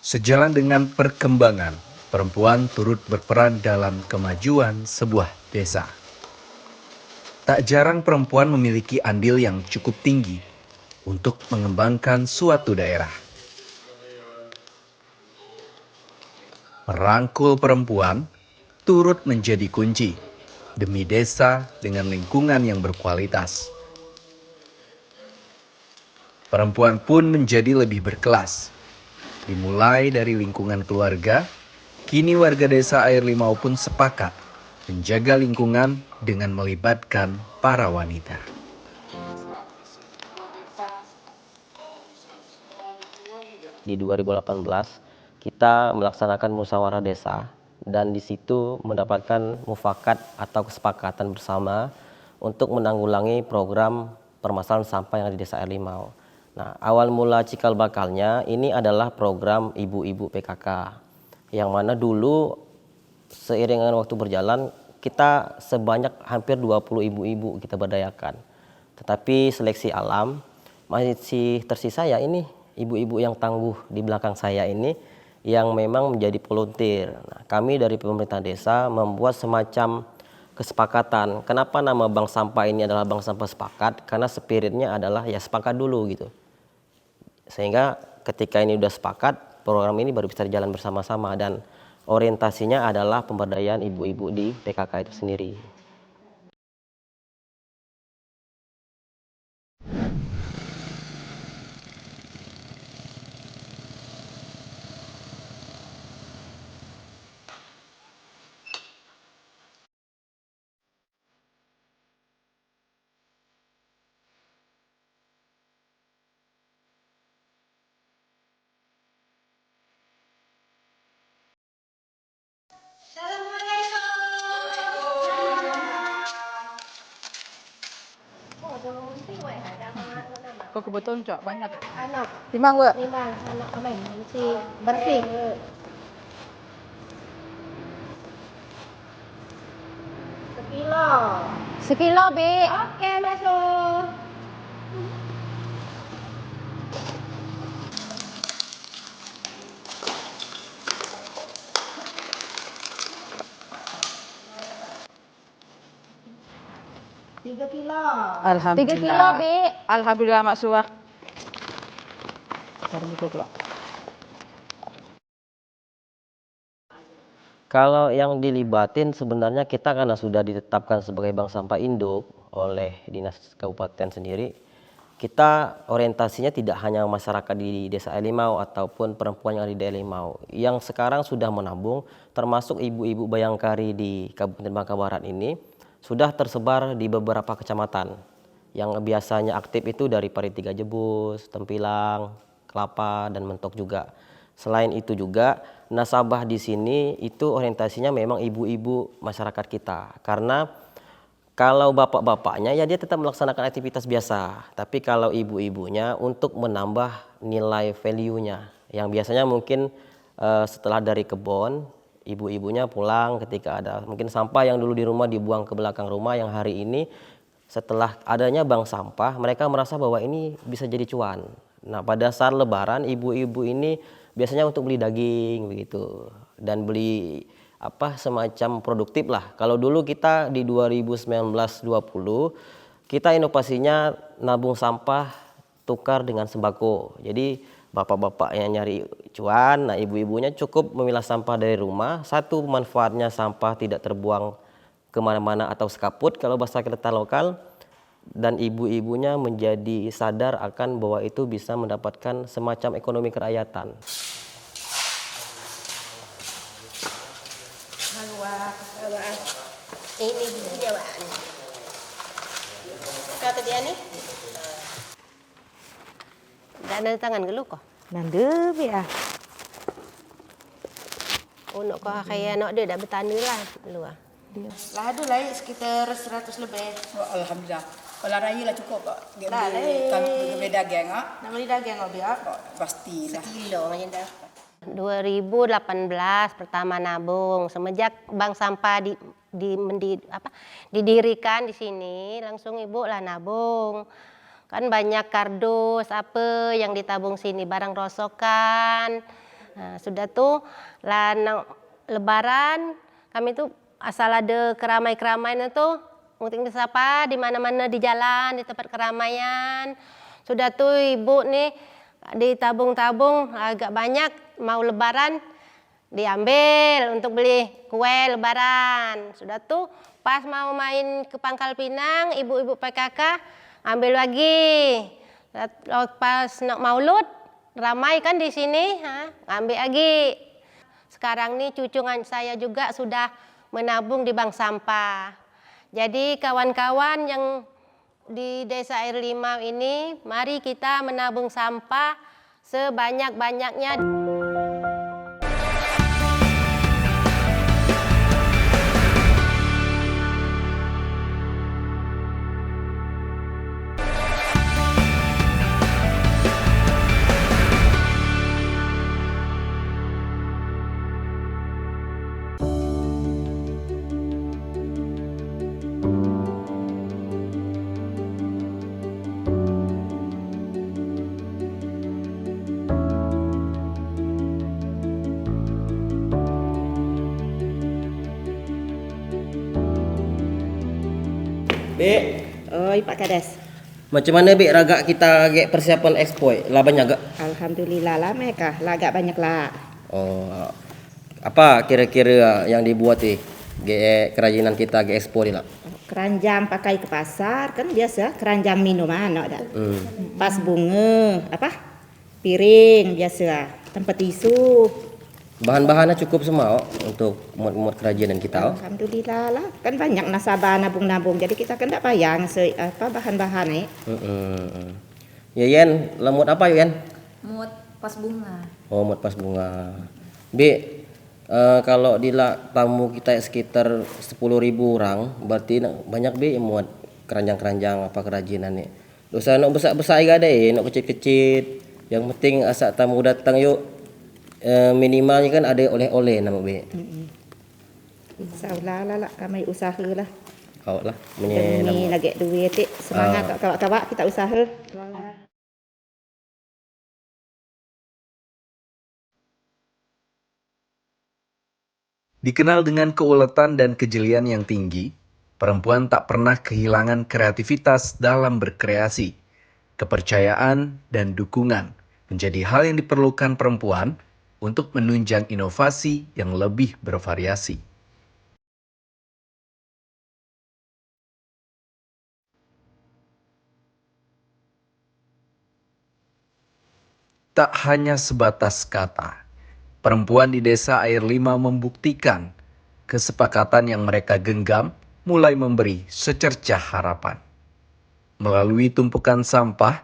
Sejalan dengan perkembangan, perempuan turut berperan dalam kemajuan sebuah desa. Tak jarang perempuan memiliki andil yang cukup tinggi untuk mengembangkan suatu daerah. Merangkul perempuan turut menjadi kunci demi desa dengan lingkungan yang berkualitas. Perempuan pun menjadi lebih berkelas. Dimulai dari lingkungan keluarga, kini warga desa Air Limau pun sepakat menjaga lingkungan dengan melibatkan para wanita. Di 2018 kita melaksanakan musyawarah desa dan di situ mendapatkan mufakat atau kesepakatan bersama untuk menanggulangi program permasalahan sampah yang ada di Desa Air Limau. Nah, awal mula cikal bakalnya ini adalah program ibu-ibu PKK yang mana dulu seiring dengan waktu berjalan kita sebanyak hampir 20 ibu-ibu kita berdayakan. Tetapi seleksi alam masih tersisa ya ini ibu-ibu yang tangguh di belakang saya ini yang memang menjadi volunteer. Nah, kami dari pemerintah desa membuat semacam kesepakatan. Kenapa nama bank sampah ini adalah bank sampah sepakat? Karena spiritnya adalah ya sepakat dulu gitu. Sehingga ketika ini sudah sepakat, program ini baru bisa jalan bersama-sama dan orientasinya adalah pemberdayaan ibu-ibu di PKK itu sendiri. Kok kebetulan cok banyak. Anak. Timang gua. Timbang anak kemain mesti bersih. Sekilo. Sekilo, Bi. Oke, masuk. Tiga kilo. Alhamdulillah. 3 kilo, Bi. Alhamdulillah Mak Suah. Kalau yang dilibatin sebenarnya kita karena sudah ditetapkan sebagai bank sampah induk oleh Dinas Kabupaten sendiri, kita orientasinya tidak hanya masyarakat di Desa Air Limau ataupun perempuan yang ada di Air Limau. Yang sekarang sudah menabung termasuk ibu-ibu Bayangkari di Kabupaten Bangka Barat ini sudah tersebar di beberapa kecamatan. Yang biasanya aktif itu dari Pari Tiga Jebus, Tempilang, Kelapa, dan Mentok juga. Selain itu juga nasabah di sini itu orientasinya memang ibu-ibu masyarakat kita. Karena kalau bapak-bapaknya ya dia tetap melaksanakan aktivitas biasa. Tapi kalau ibu-ibunya untuk menambah nilai value-nya. Yang biasanya mungkin setelah dari kebun, ibu-ibunya pulang ketika ada mungkin sampah yang dulu di rumah dibuang ke belakang rumah yang hari ini setelah adanya bank sampah mereka merasa bahwa ini bisa jadi cuan. Nah, pada saat lebaran ibu-ibu ini biasanya untuk beli daging begitu dan beli semacam produktif lah. Kalau dulu kita di 2019-20 kita inovasinya nabung sampah tukar dengan sembako. Jadi bapak-bapak yang nyari cuan, nah ibu-ibunya cukup memilah sampah dari rumah. Satu manfaatnya sampah tidak terbuang kemana-mana atau sekaput kalau bahasa kita lokal. Dan ibu-ibunya menjadi sadar akan bahwa itu bisa mendapatkan semacam ekonomi kerakyatan. Ini jawaan. Kata dia nih. Dana tangan gelu kok. Nande, Bi ah. Untuk kau kayak nak dia dah bertanda lah lu ah. Lah ada lah sekitar 100 lebih. Oh, alhamdulillah. Kalau raya lah cukup kok. Lah, Kalau beli daging Nak beli daging kau biar. pasti lah. Sekilo macam dah. 2018 pertama nabung. Semenjak bank sampah didirikan di sini, langsung ibu lah nabung. Kan banyak kardus apa yang ditabung sini, barang rosokan, Nah, sudah tuh lah lebaran kami tuh asal ada keramaian itu penting disapa di mana-mana di jalan, di tempat keramaian. Sudah tuh ibu nih ditabung-tabung agak banyak mau lebaran diambil untuk beli kue lebaran. Sudah tuh pas mau main ke Pangkal Pinang, ibu-ibu PKK ambil lagi. Pas nak maulud ramai kan di sini, ambil lagi. Sekarang nih cucungan saya juga sudah menabung di bank sampah. Jadi kawan-kawan yang di Desa Air Limau ini, mari kita menabung sampah sebanyak-banyaknya. Bek, Oi Pak Kades. macam mana Bek ragak kita gek persiapan ekspor? Lah banyak gak? Alhamdulillah lah mereka, lah agak banyak lah. Oh, apa kira-kira yang dibuat gek kerajinan kita gek ekspor lah? Keranjang pakai ke pasar kan biasa, keranjang minuman ada. Pas bunga, apa? Piring biasa, tempat tisu. Bahan-bahannya cukup semua untuk muat-muat kerajinan kita. Alhamdulillah lah, kan banyak nasabah nabung-nabung, jadi kita kan tak payah bahan-bahan nih. Ya Yen, lemut apa Yen? Mood pas bunga. Oh, muat pas bunga. Kalau tamu kita sekitar 10.000 orang, berarti banyak muat keranjang-keranjang apa kerajinan nih. Dosa nak besar-besar gak ada nak kecil-kecil. Yang penting asal tamu datang yuk. Minimalnya kan ada oleh-oleh nama Be. Insyaallah lah kami usaha lah. Kau lah Demi lagi duit semangat kawan-kawan kita usaha. Dikenal dengan keuletan dan kejelian yang tinggi, perempuan tak pernah kehilangan kreativitas dalam berkreasi. Kepercayaan dan dukungan menjadi hal yang diperlukan perempuan untuk menunjang inovasi yang lebih bervariasi. Tak hanya sebatas kata, perempuan di Desa Air Limau membuktikan kesepakatan yang mereka genggam mulai memberi secercah harapan. Melalui tumpukan sampah,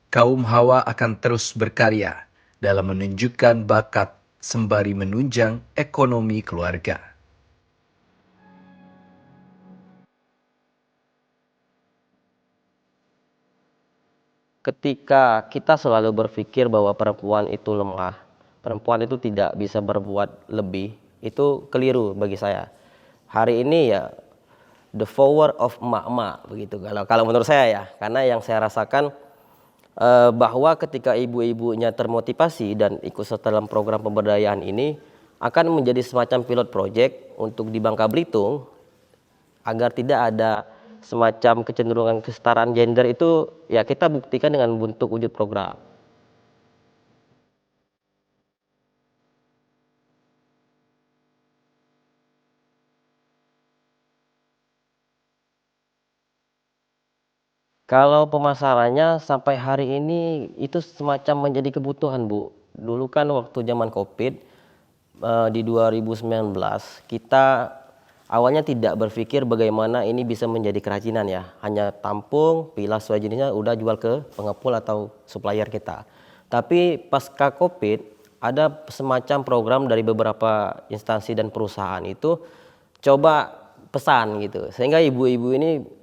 kaum Hawa akan terus berkarya dalam menunjukkan bakat sembari menunjang ekonomi keluarga. Ketika kita selalu berpikir bahwa perempuan itu lemah, perempuan itu tidak bisa berbuat lebih, itu keliru bagi saya. Hari ini ya the power of emak-emak begitu kalau menurut saya ya, karena yang saya rasakan bahwa ketika ibu-ibunya termotivasi dan ikut serta dalam program pemberdayaan ini akan menjadi semacam pilot project untuk di Bangka Belitung agar tidak ada semacam kecenderungan kesetaraan gender itu ya kita buktikan dengan bentuk wujud program. Kalau pemasarannya sampai hari ini itu semacam menjadi kebutuhan Bu. Dulu kan waktu zaman Covid di 2019 kita awalnya tidak berpikir bagaimana ini bisa menjadi kerajinan ya. Hanya tampung, pilah sesuai jenisnya udah jual ke pengepul atau supplier kita. Tapi pasca Covid ada semacam program dari beberapa instansi dan perusahaan itu coba pesan gitu. Sehingga ibu-ibu ini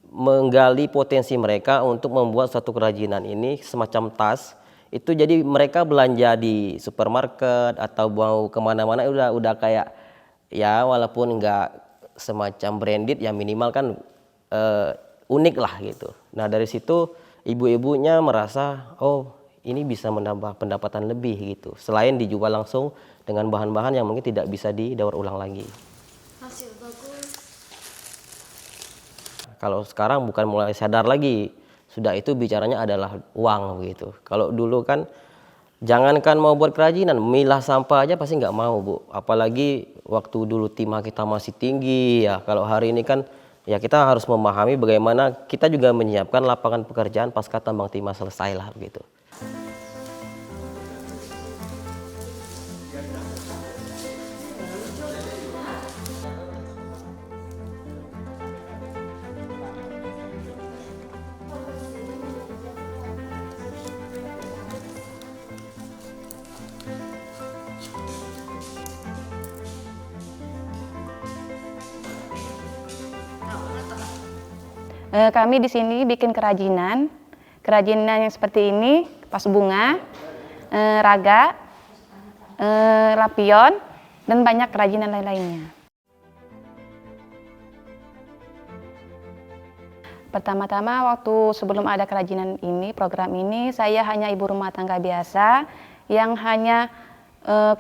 menggali potensi mereka untuk membuat satu kerajinan ini semacam tas itu, jadi mereka belanja di supermarket atau mau kemana-mana udah kayak ya walaupun enggak semacam branded ya minimal kan unik lah gitu. Nah dari situ ibu-ibunya merasa oh ini bisa menambah pendapatan lebih gitu. Selain dijual langsung dengan bahan-bahan yang mungkin tidak bisa didaur ulang lagi. Hasil bagus. Kalau sekarang bukan mulai sadar lagi, sudah itu bicaranya adalah uang begitu. Kalau dulu kan jangankan mau buat kerajinan, milah sampah aja pasti nggak mau, Bu. Apalagi waktu dulu timah kita masih tinggi ya. Kalau hari ini kan ya kita harus memahami bagaimana kita juga menyiapkan lapangan pekerjaan pasca tambang timah selesai lah begitu. Kami di sini bikin kerajinan yang seperti ini, pas bunga, raga, lampion, dan banyak kerajinan lain-lainnya. Pertama-tama waktu sebelum ada kerajinan ini, program ini, saya hanya ibu rumah tangga biasa yang hanya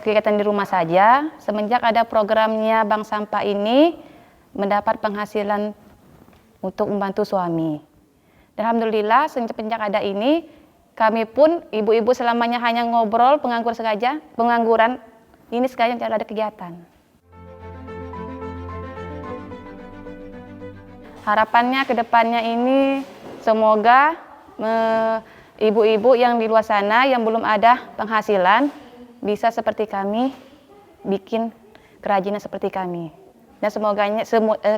kegiatan di rumah saja. Semenjak ada programnya Bank Sampah ini, mendapat penghasilan untuk membantu suami. Dan alhamdulillah semenjak ada ini, kami pun ibu-ibu selamanya hanya ngobrol, pengangguran, ini sekarang tidak ada kegiatan. Harapannya ke depannya ini semoga ibu-ibu yang di luar sana yang belum ada penghasilan bisa seperti kami, bikin kerajinan seperti kami. Dan semoga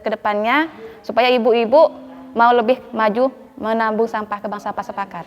ke depannya supaya ibu-ibu mau lebih maju menabung sampah ke Bank Sampah Sepakat.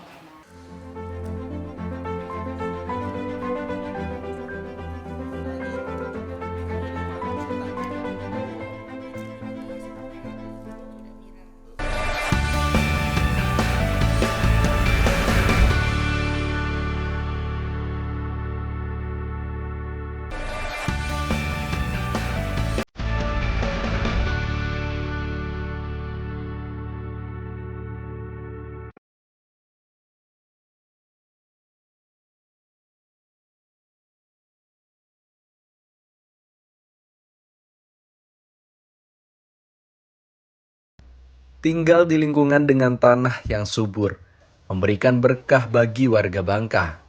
Tinggal di lingkungan dengan tanah yang subur, memberikan berkah bagi warga Bangka.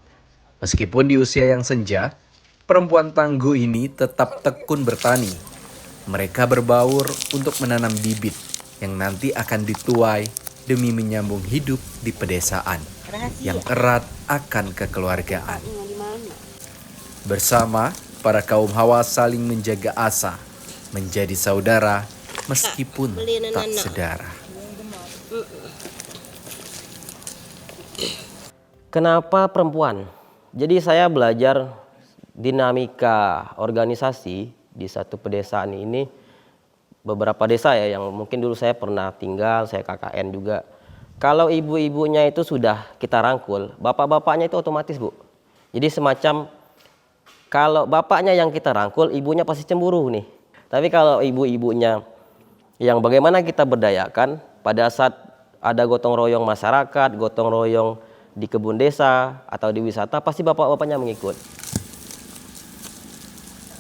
Meskipun di usia yang senja, perempuan tangguh ini tetap tekun bertani. Mereka berbaur untuk menanam bibit yang nanti akan dituai demi menyambung hidup di pedesaan yang erat akan kekeluargaan. Bersama, para kaum Hawa saling menjaga asa, menjadi saudara meskipun tak sedara. Kenapa perempuan? Jadi saya belajar dinamika organisasi di satu pedesaan ini, beberapa desa ya yang mungkin dulu saya pernah tinggal, saya KKN juga. Kalau ibu-ibunya itu sudah kita rangkul, bapak-bapaknya itu otomatis, Bu. Jadi semacam kalau bapaknya yang kita rangkul, ibunya pasti cemburu nih. Tapi kalau ibu-ibunya yang bagaimana kita berdayakan pada saat ada gotong royong masyarakat, gotong royong di kebun desa atau di wisata, pasti bapak-bapaknya mengikut.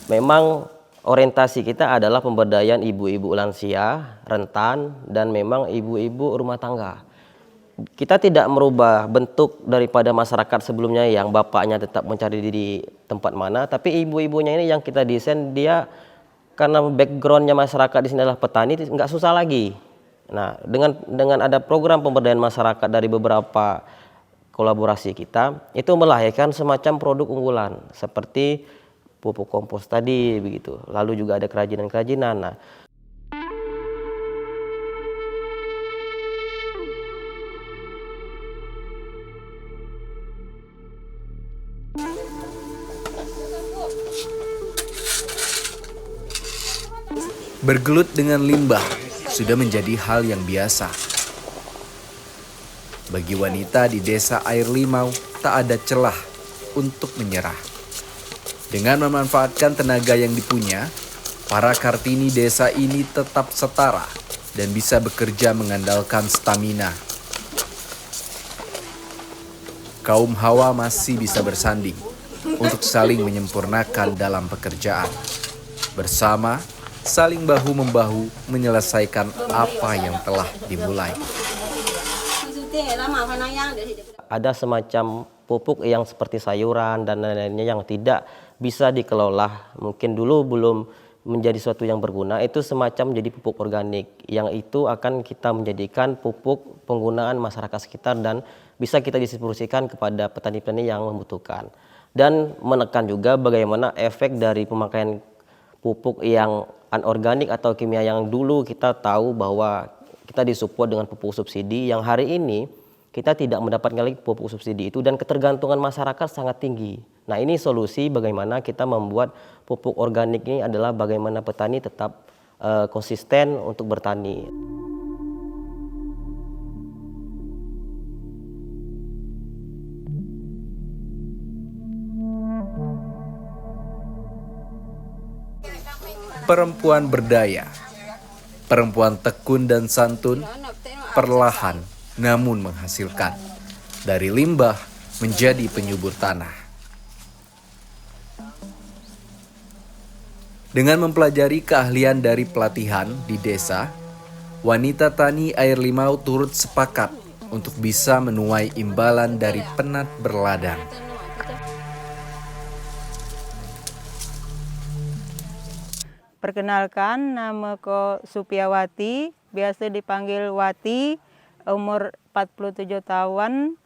Memang orientasi kita adalah pemberdayaan ibu-ibu lansia, rentan, dan memang ibu-ibu rumah tangga. Kita tidak merubah bentuk daripada masyarakat sebelumnya yang bapaknya tetap mencari di tempat mana, tapi ibu-ibunya ini yang kita desain dia karena backgroundnya masyarakat di sini adalah petani, nggak susah lagi. Nah, dengan ada program pemberdayaan masyarakat dari beberapa kolaborasi kita, itu melahirkan semacam produk unggulan seperti pupuk kompos tadi begitu. Lalu juga ada kerajinan-kerajinan. Nah, Bergelut dengan limbah sudah menjadi hal yang biasa. Bagi wanita di desa Air Limau, tak ada celah untuk menyerah. Dengan memanfaatkan tenaga yang dipunya, para Kartini desa ini tetap setara dan bisa bekerja mengandalkan stamina. kaum hawa masih bisa bersanding untuk saling menyempurnakan dalam pekerjaan. Bersama, saling bahu-membahu menyelesaikan apa yang telah dimulai. Ada semacam pupuk yang seperti sayuran dan lain-lainnya yang tidak bisa dikelola, mungkin dulu belum menjadi suatu yang berguna, itu semacam jadi pupuk organik yang itu akan kita menjadikan pupuk penggunaan masyarakat sekitar dan bisa kita distribusikan kepada petani-petani yang membutuhkan. Dan menekan juga bagaimana efek dari pemakaian pupuk yang anorganik atau kimia yang dulu kita tahu bahwa kita disupport dengan pupuk subsidi, yang hari ini kita tidak mendapatkan lagi pupuk subsidi itu dan ketergantungan masyarakat sangat tinggi. Nah, ini solusi bagaimana kita membuat pupuk organik ini adalah bagaimana petani tetap konsisten untuk bertani. Perempuan berdaya, perempuan tekun dan santun, perlahan namun menghasilkan dari limbah menjadi penyubur tanah. Dengan mempelajari keahlian dari pelatihan di desa, wanita tani air limau turut sepakat untuk bisa menuai imbalan dari penat berladang. Perkenalkan, namaku Supiawati, biasa dipanggil Wati, umur 47 tahun.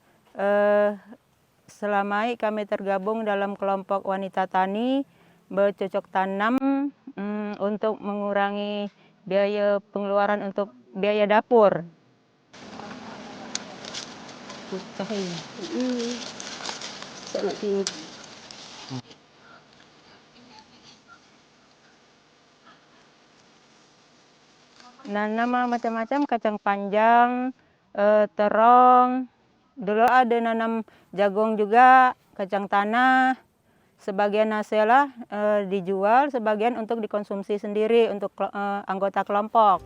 Selama ini kami tergabung dalam kelompok wanita tani bercocok tanam untuk mengurangi biaya pengeluaran untuk biaya dapur. Nanam macam-macam, kacang panjang, terong. Dulu ada nanam jagung juga, kacang tanah. Sebagian hasilnya dijual, sebagian untuk dikonsumsi sendiri untuk anggota kelompok.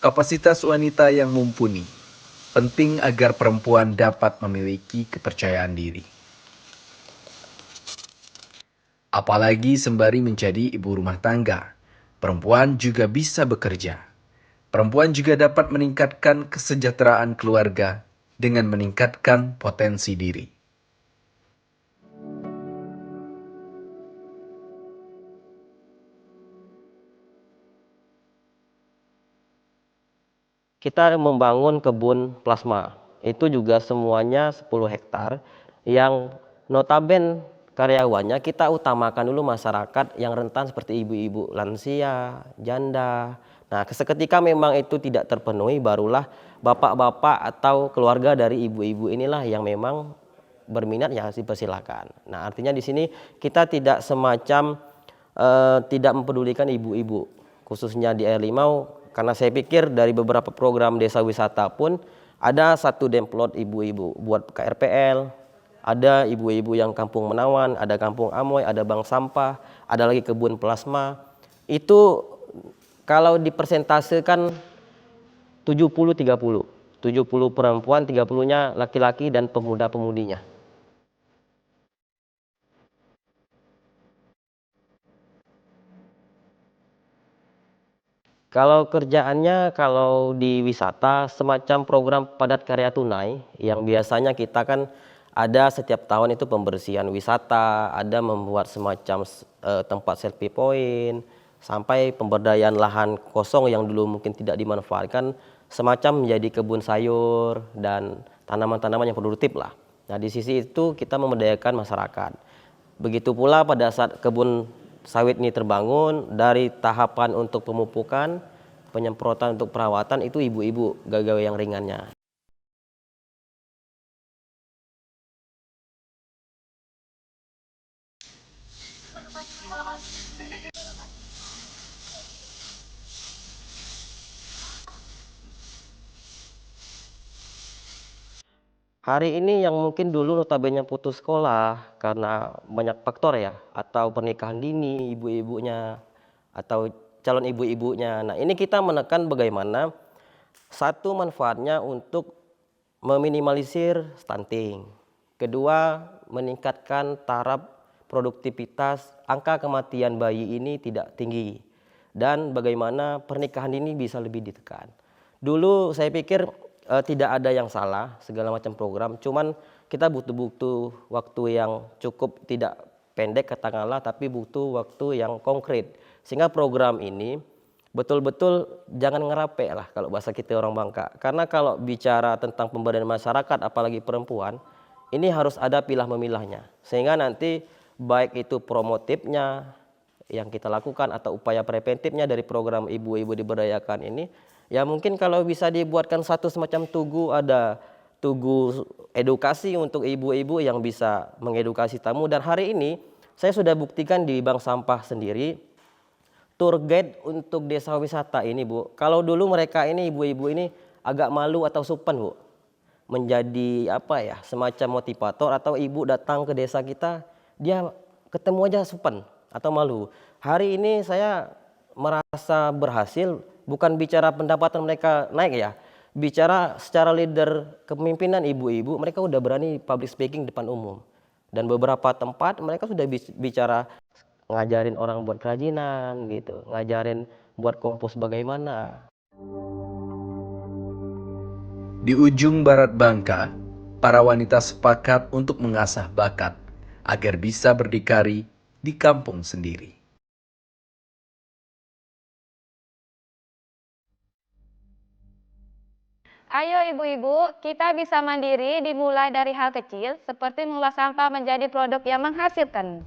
Kapasitas wanita yang mumpuni penting agar perempuan dapat memiliki kepercayaan diri. Apalagi sembari menjadi ibu rumah tangga, perempuan juga bisa bekerja. Perempuan juga dapat meningkatkan kesejahteraan keluarga dengan meningkatkan potensi diri. Kita membangun kebun plasma, itu juga semuanya 10 hektar yang notaben karyawannya kita utamakan dulu masyarakat yang rentan seperti ibu-ibu lansia, janda. Nah, seketika memang itu tidak terpenuhi, barulah bapak-bapak atau keluarga dari ibu-ibu inilah yang memang berminat yang dipersilakan. Nah, artinya di sini kita tidak semacam tidak mempedulikan ibu-ibu, khususnya di air limau. Karena saya pikir dari beberapa program desa wisata pun ada satu demplot ibu-ibu buat KRPL, ada ibu-ibu yang kampung Menawan, ada kampung Amoy, ada bank sampah, ada lagi kebun plasma. Itu kalau dipersentasekan 70-30, 70 perempuan, 30-nya laki-laki dan pemuda-pemudinya. Kalau kerjaannya, kalau di wisata semacam program padat karya tunai yang biasanya kita kan ada setiap tahun itu pembersihan wisata, ada membuat semacam tempat selfie point, sampai pemberdayaan lahan kosong yang dulu mungkin tidak dimanfaatkan semacam menjadi kebun sayur dan tanaman-tanaman yang produktif lah. Nah, di sisi itu kita memberdayakan masyarakat. Begitu pula pada saat kebun sawit ini terbangun, dari tahapan untuk pemupukan, penyemprotan untuk perawatan itu ibu-ibu gawe yang ringannya. Hari ini yang mungkin dulu notabene putus sekolah karena banyak faktor ya, atau pernikahan dini ibu-ibunya, atau calon ibu-ibunya. Nah, ini kita menekan bagaimana satu manfaatnya untuk meminimalisir stunting. Kedua, meningkatkan taraf produktivitas, angka kematian bayi ini tidak tinggi. Dan bagaimana pernikahan dini bisa lebih ditekan. Dulu saya pikir tidak ada yang salah, segala macam program, cuman kita butuh waktu yang cukup, tidak pendek katakanlah, tapi butuh waktu yang konkret. Sehingga program ini betul-betul jangan ngerape lah kalau bahasa kita orang Bangka. Karena kalau bicara tentang pemberdayaan masyarakat, apalagi perempuan, ini harus ada pilah memilahnya. Sehingga nanti baik itu promotifnya yang kita lakukan atau upaya preventifnya dari program ibu-ibu diberdayakan ini, ya mungkin kalau bisa dibuatkan satu semacam tugu, ada tugu edukasi untuk ibu-ibu yang bisa mengedukasi tamu. Dan hari ini saya sudah buktikan di Bank Sampah sendiri, tour guide untuk desa wisata ini Bu, kalau dulu mereka ini ibu-ibu ini agak malu atau supan Bu, menjadi apa ya, semacam motivator, atau ibu datang ke desa kita dia ketemu aja supan atau malu. Hari ini saya merasa berhasil, bukan bicara pendapatan mereka naik ya, bicara secara leader kepemimpinan ibu-ibu, mereka udah berani public speaking depan umum. Dan beberapa tempat mereka sudah bicara ngajarin orang buat kerajinan gitu, ngajarin buat kompos bagaimana. Di ujung barat Bangka, para wanita sepakat untuk mengasah bakat agar bisa berdikari di kampung sendiri. Ayo ibu-ibu, kita bisa mandiri dimulai dari hal kecil seperti mengolah sampah menjadi produk yang menghasilkan.